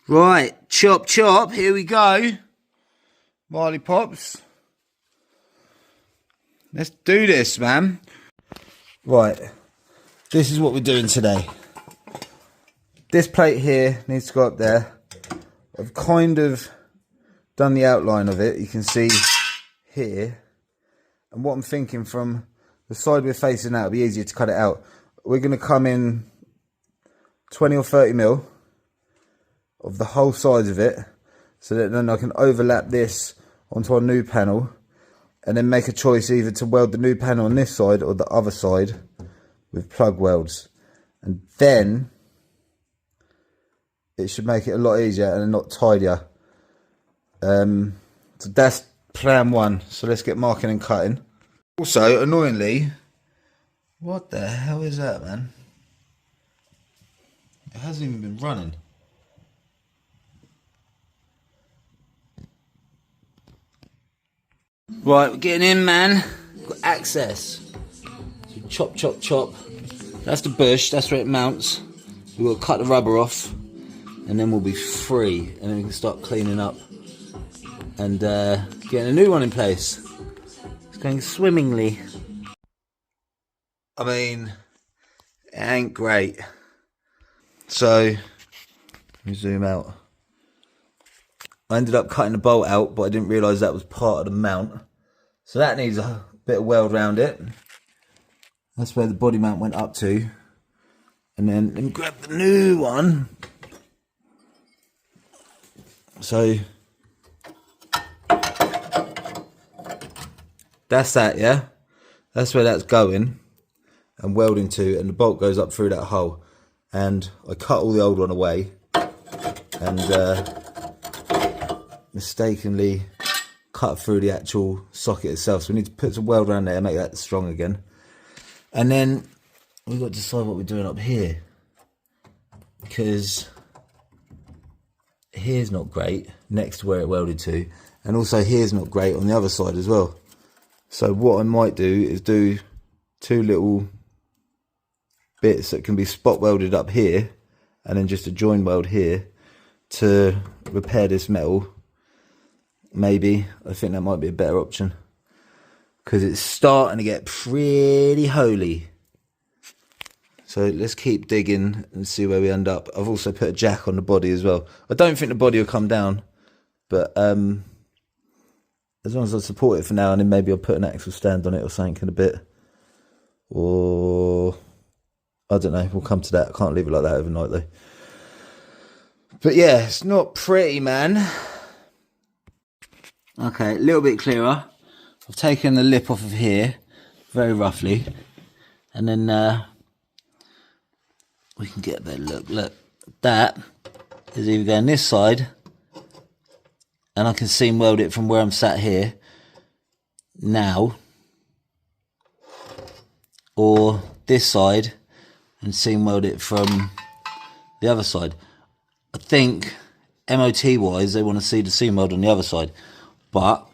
Right, chop chop, here we go. Marley Pops. Let's do this, man. Right, this is what we're doing today. This plate here needs to go up there. I've kind of done the outline of it, you can see here. And what I'm thinking, from the side we're facing now, it'll be easier to cut it out. We're going to come in 20 or 30 mil of the whole size of it, so that then I can overlap this onto our new panel and then make a choice either to weld the new panel on this side or the other side with plug welds. And then it should make it a lot easier and a lot tidier. So that's plan one. So let's get marking and cutting. Also, annoyingly, what the hell is that, man? It hasn't even been running. Right, we're getting in, man. Got access. So chop, chop, chop. That's the bush, that's where it mounts. We've got to cut the rubber off, and then we'll be free. And then we can start cleaning up and getting a new one in place. It's going swimmingly. I mean, it ain't great. So, let me zoom out. I ended up cutting the bolt out, but I didn't realise that was part of the mount. So that needs a bit of weld around it. That's where the body mount went up to. And then let me grab the new one. So that's that, yeah? That's where that's going and welding to, and the bolt goes up through that hole. And I cut all the old one away and mistakenly cut through the actual socket itself. So we need to put some weld around there and make that strong again. And then we've got to decide what we're doing up here, because here's not great next to where it welded to, and also here's not great on the other side as well. So what I might do is do two little bits that can be spot welded up here, and then just a join weld here to repair this metal. Maybe. I think that might be a better option, because it's starting to get pretty holy. So let's keep digging and see where we end up. I've also put a jack on the body as well. I don't think the body will come down, but as long as I support it for now, and then maybe I'll put an axle stand on it or something in a bit. Or I don't know, we'll come to that. I can't leave it like that overnight though. But yeah, it's not pretty, man. Okay, a little bit clearer. I've taken the lip off of here, very roughly. And then we can get a better look. Look, that is either going this side, and I can seam weld it from where I'm sat here now, or this side and seam weld it from the other side. I think MOT wise they want to see the seam weld on the other side, but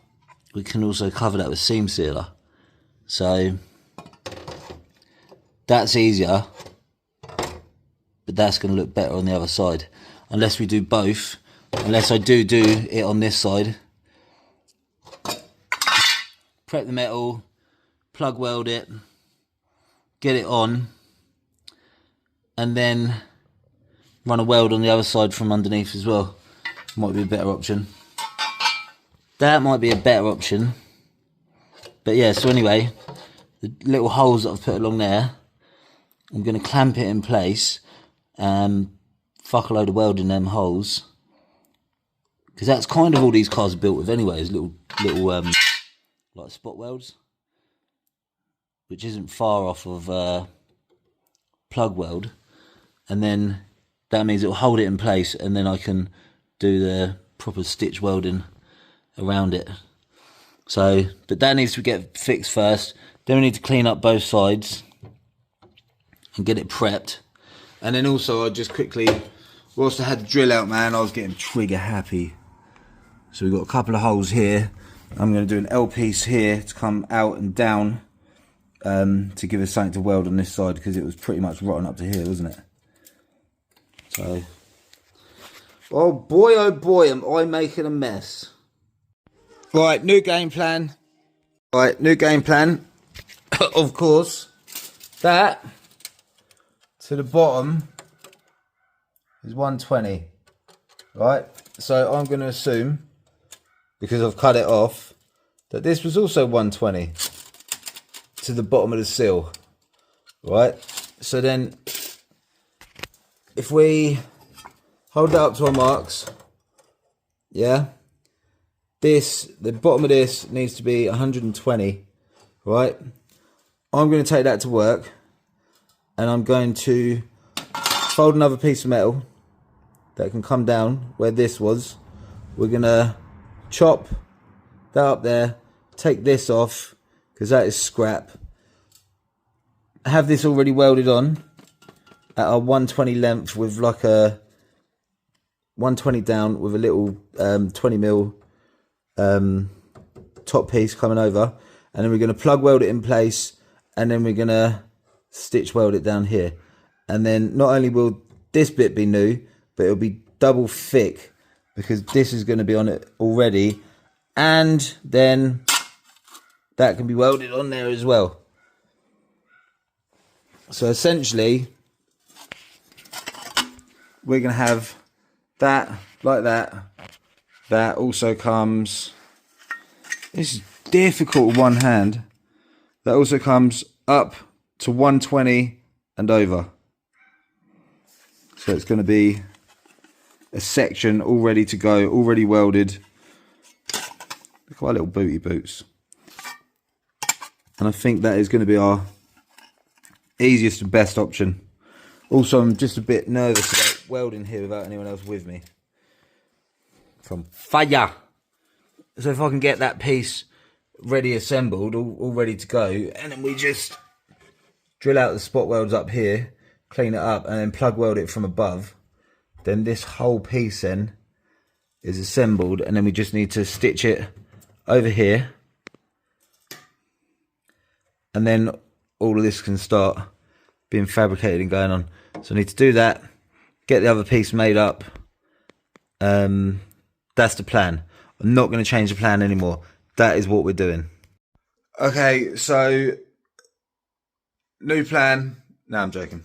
we can also cover that with seam sealer, so that's easier, but that's going to look better on the other side, unless we do both. Unless I do it on this side, prep the metal, plug weld it, get it on, and then run a weld on the other side from underneath as well. Might be a better option. That might be a better option. But yeah, so anyway, the little holes that I've put along there, I'm going to clamp it in place and fuck a load of weld in them holes. Because that's kind of all these cars are built with anyway, is little like spot welds, which isn't far off of plug weld. And then that means it'll hold it in place, and then I can do the proper stitch welding around it. So, but that needs to get fixed first. Then we need to clean up both sides and get it prepped. And then also I just quickly, whilst I had the drill out, man, I was getting trigger happy. So we've got a couple of holes here. I'm going to do an L piece here to come out and down to give us something to weld on this side, because it was pretty much rotten up to here, wasn't it? So oh boy, am I making a mess. Right, new game plan. Right, new game plan. Of course, that to the bottom is 120. Right, so I'm going to assume, because I've cut it off, that this was also 120 to the bottom of the sill. Right, so then if we hold that up to our marks, yeah, the bottom of this needs to be 120, right? I'm going to take that to work, and I'm going to fold another piece of metal that can come down where this was. We're going to chop that up there, take this off, because that is scrap. Have this already welded on at our 120 length with like a 120 down with a little 20mm top piece coming over, and then we're going to plug weld it in place, and then we're going to stitch weld it down here. And then not only will this bit be new, but it'll be double thick because this is going to be on it already, and then that can be welded on there as well. So essentially we're going to have that like that. That also comes, this is difficult with one hand, that also comes up to 120 and over. So it's going to be a section all ready to go, already welded. Look at my little booty boots. And I think that is going to be our easiest and best option. Also, I'm just a bit nervous about welding here without anyone else with me. From fire. So if I can get that piece ready assembled, all ready to go, and then we just drill out the spot welds up here, clean it up, and then plug weld it from above, then this whole piece then is assembled, and then we just need to stitch it over here, and then all of this can start being fabricated and going on. So I need to do that, get the other piece made up. That's the plan. I'm not going to change the plan anymore. That is what we're doing. Okay, so new plan. No, I'm joking.